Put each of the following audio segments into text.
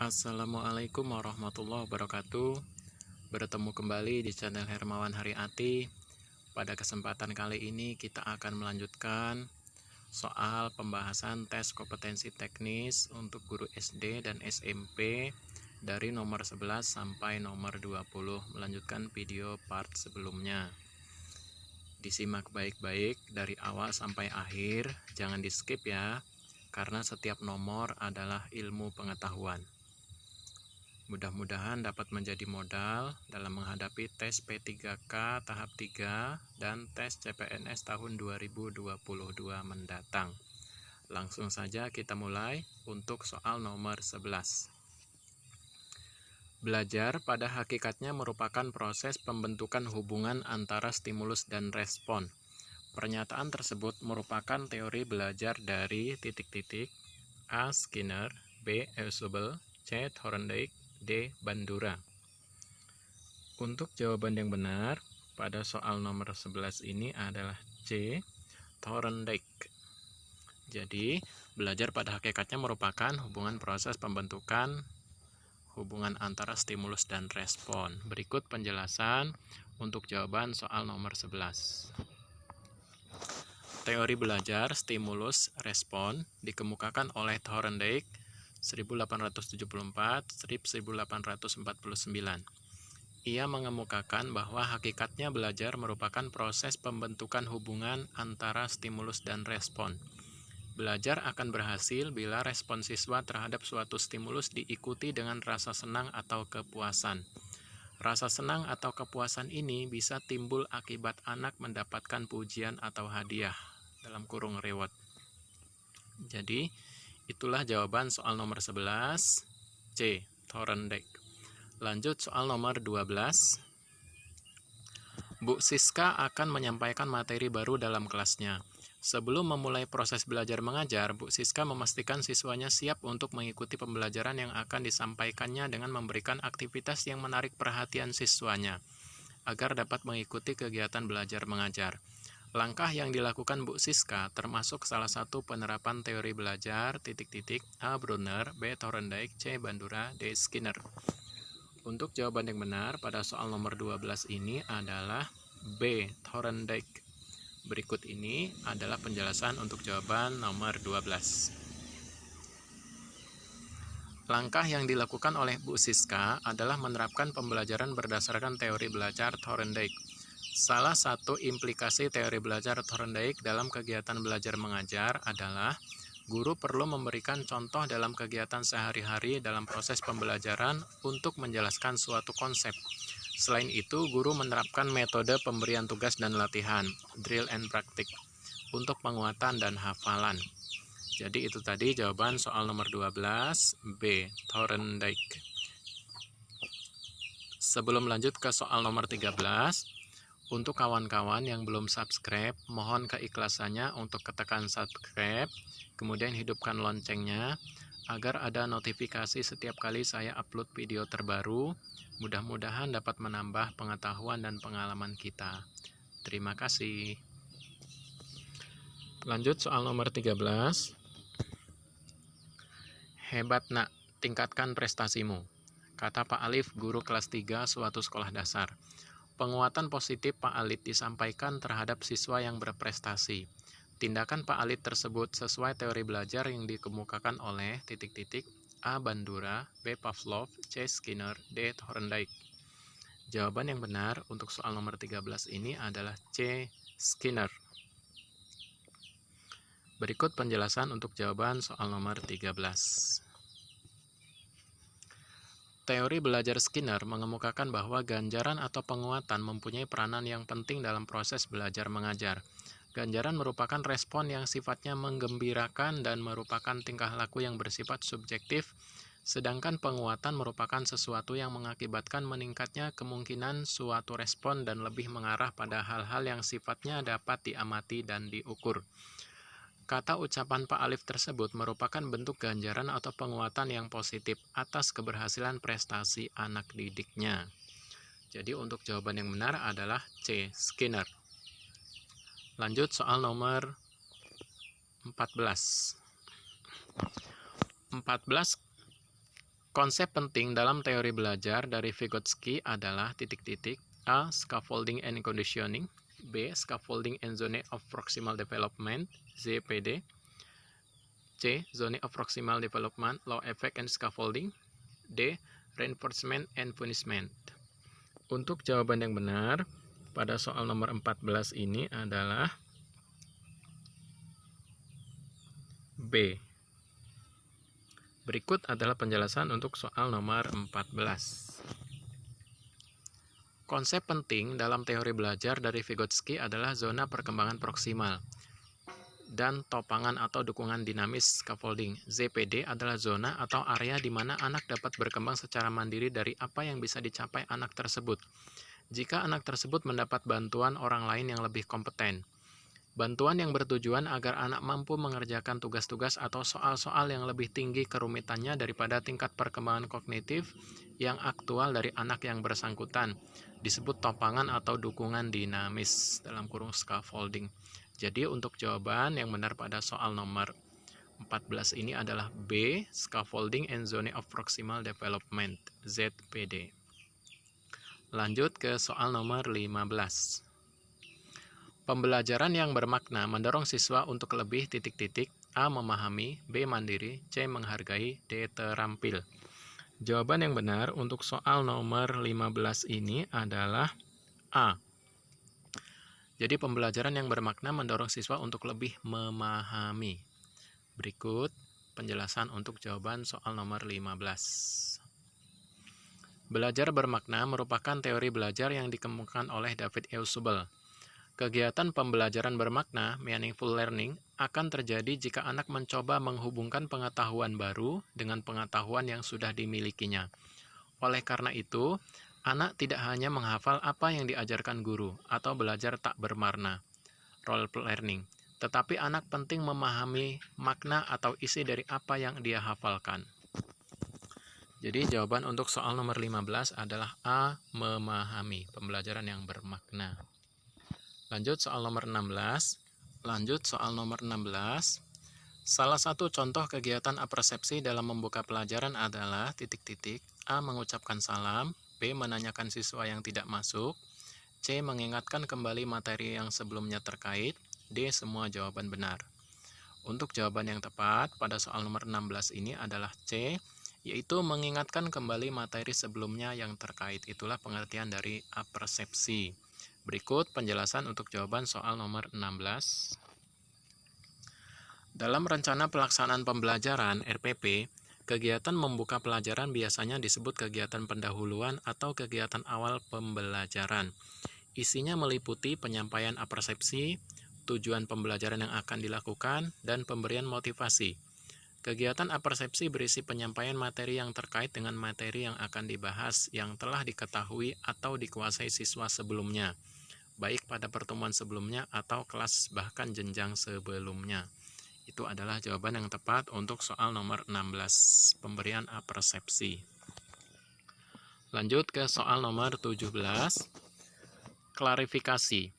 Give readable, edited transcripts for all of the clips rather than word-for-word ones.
Assalamualaikum warahmatullahi wabarakatuh. Bertemu kembali di channel Hermawan Haryati. Pada kesempatan kali ini kita akan melanjutkan soal pembahasan tes kompetensi teknis untuk guru SD dan SMP dari nomor 11 sampai nomor 20, melanjutkan video part sebelumnya. Disimak baik-baik dari awal sampai akhir, jangan di skip ya, karena setiap nomor adalah ilmu pengetahuan. Mudah-mudahan dapat menjadi modal dalam menghadapi tes P3K tahap 3 dan tes CPNS tahun 2022 mendatang. Langsung saja kita mulai untuk soal nomor 11. Belajar pada hakikatnya merupakan proses pembentukan hubungan antara stimulus dan respon. Pernyataan tersebut merupakan teori belajar dari A. Skinner, B. Ausubel, C. Thorndike, D. Bandura. Untuk jawaban yang benar pada soal nomor 11 ini adalah C. Thorndike. Jadi, belajar pada hakikatnya merupakan hubungan proses pembentukan hubungan antara stimulus dan respon. Berikut penjelasan untuk jawaban soal nomor 11. Teori belajar stimulus respon dikemukakan oleh Thorndike 1874-1849. Ia mengemukakan bahwa hakikatnya belajar merupakan proses pembentukan hubungan antara stimulus dan respon. Belajar akan berhasil bila respon siswa terhadap suatu stimulus diikuti dengan rasa senang atau kepuasan. Rasa senang atau kepuasan ini bisa timbul akibat anak mendapatkan pujian atau hadiah, dalam kurung reward. Jadi, itulah jawaban soal nomor 11, C. Thorndike. Lanjut soal nomor 12. Bu Siska akan menyampaikan materi baru dalam kelasnya. Sebelum memulai proses belajar mengajar, Bu Siska memastikan siswanya siap untuk mengikuti pembelajaran yang akan disampaikannya dengan memberikan aktivitas yang menarik perhatian siswanya, agar dapat mengikuti kegiatan belajar mengajar. Langkah yang dilakukan Bu Siska termasuk salah satu penerapan teori belajar A. Brunner, B. Thorndike, C. Bandura, D. Skinner. Untuk jawaban yang benar pada soal nomor 12 ini adalah B. Thorndike. Berikut ini adalah penjelasan untuk jawaban nomor 12. Langkah yang dilakukan oleh Bu Siska adalah menerapkan pembelajaran berdasarkan teori belajar Thorndike. Salah satu implikasi teori belajar Thorndike dalam kegiatan belajar mengajar adalah guru perlu memberikan contoh dalam kegiatan sehari-hari dalam proses pembelajaran untuk menjelaskan suatu konsep. Selain itu, guru menerapkan metode pemberian tugas dan latihan, drill and practice, untuk penguatan dan hafalan. Jadi itu tadi jawaban soal nomor 12, B. Thorndike. Sebelum lanjut ke soal nomor 13, untuk kawan-kawan yang belum subscribe, mohon keikhlasannya untuk ketekan subscribe, kemudian hidupkan loncengnya, agar ada notifikasi setiap kali saya upload video terbaru. Mudah-mudahan dapat menambah pengetahuan dan pengalaman kita. Terima kasih. Lanjut soal nomor 13. Hebat nak, tingkatkan prestasimu, kata Pak Alif, guru kelas 3 suatu sekolah dasar. Penguatan positif Pak Alif disampaikan terhadap siswa yang berprestasi. Tindakan Pak Alif tersebut sesuai teori belajar yang dikemukakan oleh A. Bandura, B. Pavlov, C. Skinner, D. Thorndike. Jawaban yang benar untuk soal nomor 13 ini adalah C. Skinner. Berikut penjelasan untuk jawaban soal nomor 13. Teori belajar Skinner mengemukakan bahwa ganjaran atau penguatan mempunyai peranan yang penting dalam proses belajar mengajar. Ganjaran merupakan respon yang sifatnya menggembirakan dan merupakan tingkah laku yang bersifat subjektif, sedangkan penguatan merupakan sesuatu yang mengakibatkan meningkatnya kemungkinan suatu respon dan lebih mengarah pada hal-hal yang sifatnya dapat diamati dan diukur. Kata ucapan Pak Alif tersebut merupakan bentuk ganjaran atau penguatan yang positif atas keberhasilan prestasi anak didiknya. Jadi untuk jawaban yang benar adalah C. Skinner. Lanjut soal nomor 14. Konsep penting dalam teori belajar dari Vygotsky adalah titik-titik A. Scaffolding and conditioning, B. Scaffolding and zone of proximal development, ZPD, C. Zone of proximal development, law effect and scaffolding, D. Reinforcement and punishment. Untuk jawaban yang benar pada soal nomor 14 ini adalah B. Berikut adalah penjelasan untuk soal nomor 14. Konsep penting dalam teori belajar dari Vygotsky adalah zona perkembangan proksimal dan topangan atau dukungan dinamis scaffolding. ZPD adalah zona atau area di mana anak dapat berkembang secara mandiri dari apa yang bisa dicapai anak tersebut. Jika anak tersebut mendapat bantuan orang lain yang lebih kompeten. Bantuan yang bertujuan agar anak mampu mengerjakan tugas-tugas atau soal-soal yang lebih tinggi kerumitannya daripada tingkat perkembangan kognitif yang aktual dari anak yang bersangkutan, disebut topangan atau dukungan dinamis dalam kurung scaffolding. Jadi untuk jawaban yang benar pada soal nomor 14 ini adalah B, Scaffolding and Zone of Proximal Development, ZPD. Lanjut ke soal nomor 15. Pembelajaran yang bermakna mendorong siswa untuk lebih titik-titik, A. Memahami, B. Mandiri, C. Menghargai, D. Terampil. Jawaban yang benar untuk soal nomor 15 ini adalah A. Jadi pembelajaran yang bermakna mendorong siswa untuk lebih memahami. Berikut penjelasan untuk jawaban soal nomor 15. Belajar bermakna merupakan teori belajar yang dikemukakan oleh David Ausubel. Kegiatan pembelajaran bermakna, meaningful learning, akan terjadi jika anak mencoba menghubungkan pengetahuan baru dengan pengetahuan yang sudah dimilikinya. Oleh karena itu, anak tidak hanya menghafal apa yang diajarkan guru atau belajar tak bermakna, role learning, tetapi anak penting memahami makna atau isi dari apa yang dia hafalkan. Jadi jawaban untuk soal nomor 15 adalah A. Memahami, pembelajaran yang bermakna. Lanjut soal nomor 16. Salah satu contoh kegiatan apersepsi dalam membuka pelajaran adalah titik-titik A. Mengucapkan salam, B. Menanyakan siswa yang tidak masuk, C. Mengingatkan kembali materi yang sebelumnya terkait, D. Semua jawaban benar. Untuk jawaban yang tepat pada soal nomor 16 ini adalah C, yaitu mengingatkan kembali materi sebelumnya yang terkait. Itulah pengertian dari apersepsi. Berikut penjelasan untuk jawaban soal nomor 16. Dalam rencana pelaksanaan pembelajaran RPP, kegiatan membuka pelajaran biasanya disebut kegiatan pendahuluan atau kegiatan awal pembelajaran. Isinya meliputi penyampaian apersepsi, tujuan pembelajaran yang akan dilakukan, dan pemberian motivasi. Kegiatan apersepsi berisi penyampaian materi yang terkait dengan materi yang akan dibahas yang telah diketahui atau dikuasai siswa sebelumnya, baik pada pertemuan sebelumnya atau kelas bahkan jenjang sebelumnya. Itu adalah jawaban yang tepat untuk soal nomor 16, pemberian apersepsi. Lanjut ke soal nomor 17, klarifikasi.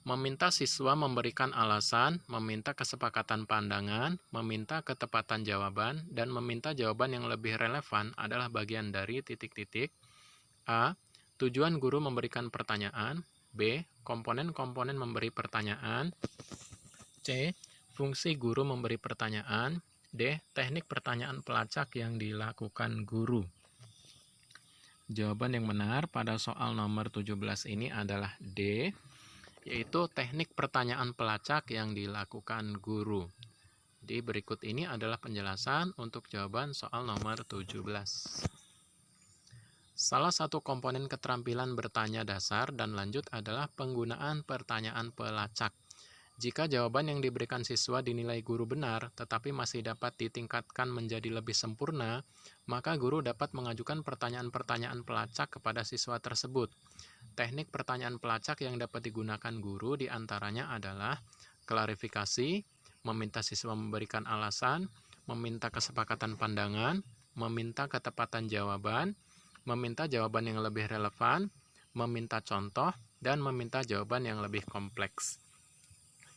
Meminta siswa memberikan alasan, meminta kesepakatan pandangan, meminta ketepatan jawaban, dan meminta jawaban yang lebih relevan adalah bagian dari titik-titik A. Tujuan guru memberikan pertanyaan, B. Komponen-komponen memberi pertanyaan, C. Fungsi guru memberi pertanyaan, D. Teknik pertanyaan pelacak yang dilakukan guru. Jawaban yang benar pada soal nomor 17 ini adalah D, yaitu teknik pertanyaan pelacak yang dilakukan guru. Di berikut ini adalah penjelasan untuk jawaban soal nomor 17. Salah satu komponen keterampilan bertanya dasar dan lanjut adalah penggunaan pertanyaan pelacak. Jika jawaban yang diberikan siswa dinilai guru benar, tetapi masih dapat ditingkatkan menjadi lebih sempurna, maka guru dapat mengajukan pertanyaan-pertanyaan pelacak kepada siswa tersebut. Teknik pertanyaan pelacak yang dapat digunakan guru diantaranya adalah klarifikasi, meminta siswa memberikan alasan, meminta kesepakatan pandangan, meminta ketepatan jawaban, meminta jawaban yang lebih relevan, meminta contoh, dan meminta jawaban yang lebih kompleks.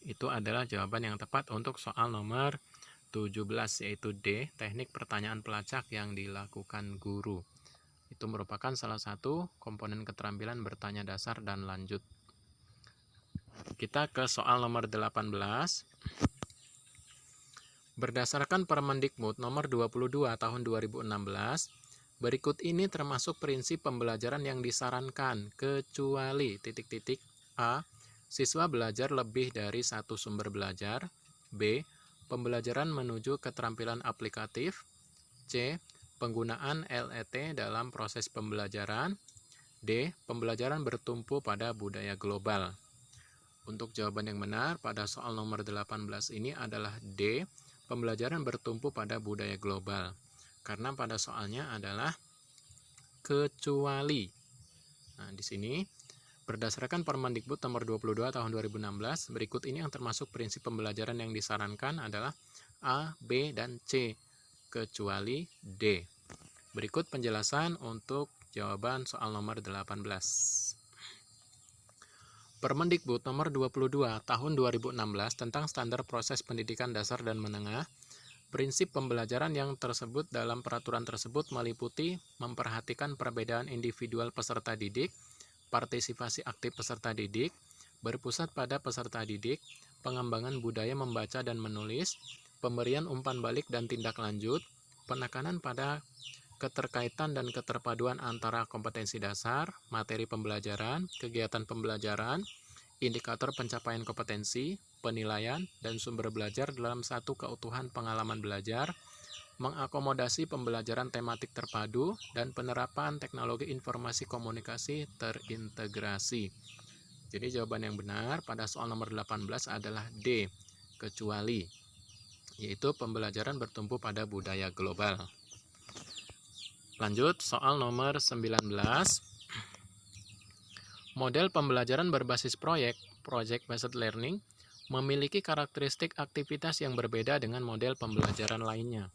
Itu adalah jawaban yang tepat untuk soal nomor 17, yaitu D, teknik pertanyaan pelacak yang dilakukan guru. Itu merupakan salah satu komponen keterampilan bertanya dasar dan lanjut. Kita ke soal nomor 18. Berdasarkan Permendikbud nomor 22 tahun 2016, berikut ini termasuk prinsip pembelajaran yang disarankan kecuali A. Siswa belajar lebih dari satu sumber belajar. B. Pembelajaran menuju keterampilan aplikatif. C. Penggunaan LET dalam proses pembelajaran. D. Pembelajaran bertumpu pada budaya global. Untuk jawaban yang benar pada soal nomor 18 ini adalah D. Pembelajaran bertumpu pada budaya global. Karena pada soalnya adalah kecuali. Nah, di sini berdasarkan Permendikbud nomor 22 tahun 2016, berikut ini yang termasuk prinsip pembelajaran yang disarankan adalah A, B, dan C, kecuali D. Berikut penjelasan untuk jawaban soal nomor 18. Permendikbud nomor 22 tahun 2016 tentang standar proses pendidikan dasar dan menengah. Prinsip pembelajaran yang tersebut dalam peraturan tersebut meliputi memperhatikan perbedaan individual peserta didik, partisipasi aktif peserta didik, berpusat pada peserta didik, pengembangan budaya membaca dan menulis, pemberian umpan balik dan tindak lanjut, penekanan pada keterkaitan dan keterpaduan antara kompetensi dasar, materi pembelajaran, kegiatan pembelajaran, indikator pencapaian kompetensi, penilaian, dan sumber belajar dalam satu keutuhan pengalaman belajar, mengakomodasi pembelajaran tematik terpadu, dan penerapan teknologi informasi komunikasi terintegrasi. Jadi jawaban yang benar pada soal nomor 18 adalah D, kecuali, yaitu pembelajaran bertumpu pada budaya global. Lanjut, soal nomor 19. Model pembelajaran berbasis proyek, project-based learning, memiliki karakteristik aktivitas yang berbeda dengan model pembelajaran lainnya.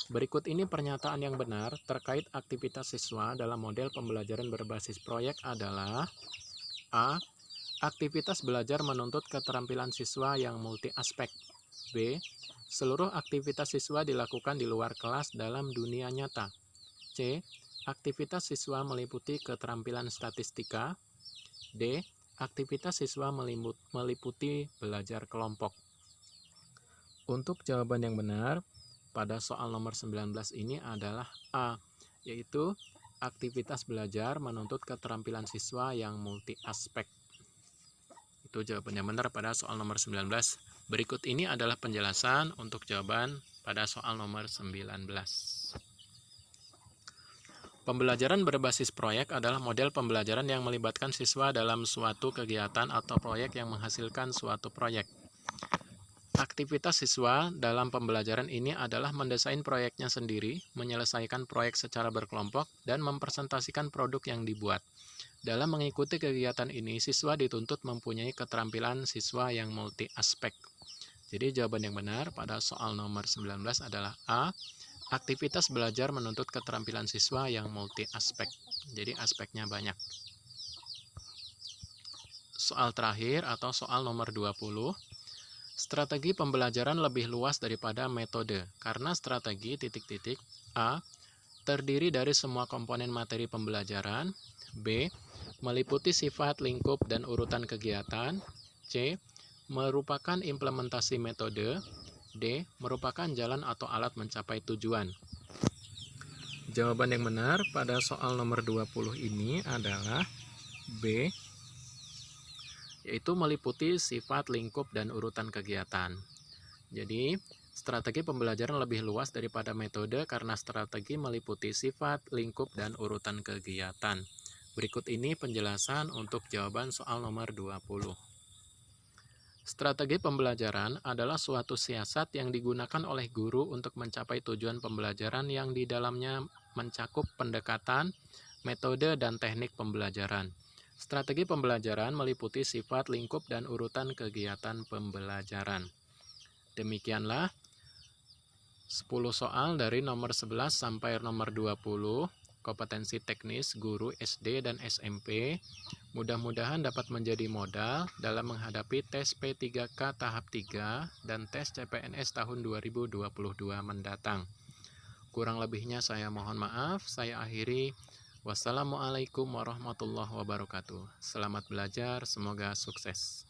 Berikut ini pernyataan yang benar terkait aktivitas siswa dalam model pembelajaran berbasis proyek adalah A. Aktivitas belajar menuntut keterampilan siswa yang multi aspek. B. Seluruh aktivitas siswa dilakukan di luar kelas dalam dunia nyata. C. Aktivitas siswa meliputi keterampilan statistika. D. Aktivitas siswa meliputi belajar kelompok. Untuk jawaban yang benar pada soal nomor 19 ini adalah A, yaitu aktivitas belajar menuntut keterampilan siswa yang multi aspek. Itu jawaban yang benar pada soal nomor 19. Berikut ini adalah penjelasan untuk jawaban pada soal nomor 19. Pembelajaran berbasis proyek adalah model pembelajaran yang melibatkan siswa dalam suatu kegiatan atau proyek yang menghasilkan suatu proyek. Aktivitas siswa dalam pembelajaran ini adalah mendesain proyeknya sendiri, menyelesaikan proyek secara berkelompok, dan mempresentasikan produk yang dibuat. Dalam mengikuti kegiatan ini, siswa dituntut mempunyai keterampilan siswa yang multi aspek. Jadi jawaban yang benar pada soal nomor 19 adalah A. Aktivitas belajar menuntut keterampilan siswa yang multi aspek. Jadi aspeknya banyak. Soal terakhir atau soal nomor 20. Strategi pembelajaran lebih luas daripada metode, karena strategi A. Terdiri dari semua komponen materi pembelajaran. B. Meliputi sifat, lingkup, dan urutan kegiatan. C. Merupakan implementasi metode. D. Merupakan jalan atau alat mencapai tujuan. Jawaban yang benar pada soal nomor 20 ini adalah B, yaitu meliputi sifat, lingkup, dan urutan kegiatan. Jadi, strategi pembelajaran lebih luas daripada metode karena strategi meliputi sifat, lingkup, dan urutan kegiatan. Berikut ini penjelasan untuk jawaban soal nomor 20. Strategi pembelajaran adalah suatu siasat yang digunakan oleh guru untuk mencapai tujuan pembelajaran yang di dalamnya mencakup pendekatan, metode, dan teknik pembelajaran. Strategi pembelajaran meliputi sifat, lingkup, dan urutan kegiatan pembelajaran. Demikianlah 10 soal dari nomor 11 sampai nomor 20 kompetensi teknis guru SD dan SMP, mudah-mudahan dapat menjadi modal dalam menghadapi tes P3K tahap 3 dan tes CPNS tahun 2022 mendatang. Kurang lebihnya saya mohon maaf, saya akhiri. Wassalamualaikum warahmatullahi wabarakatuh. Selamat belajar, semoga sukses.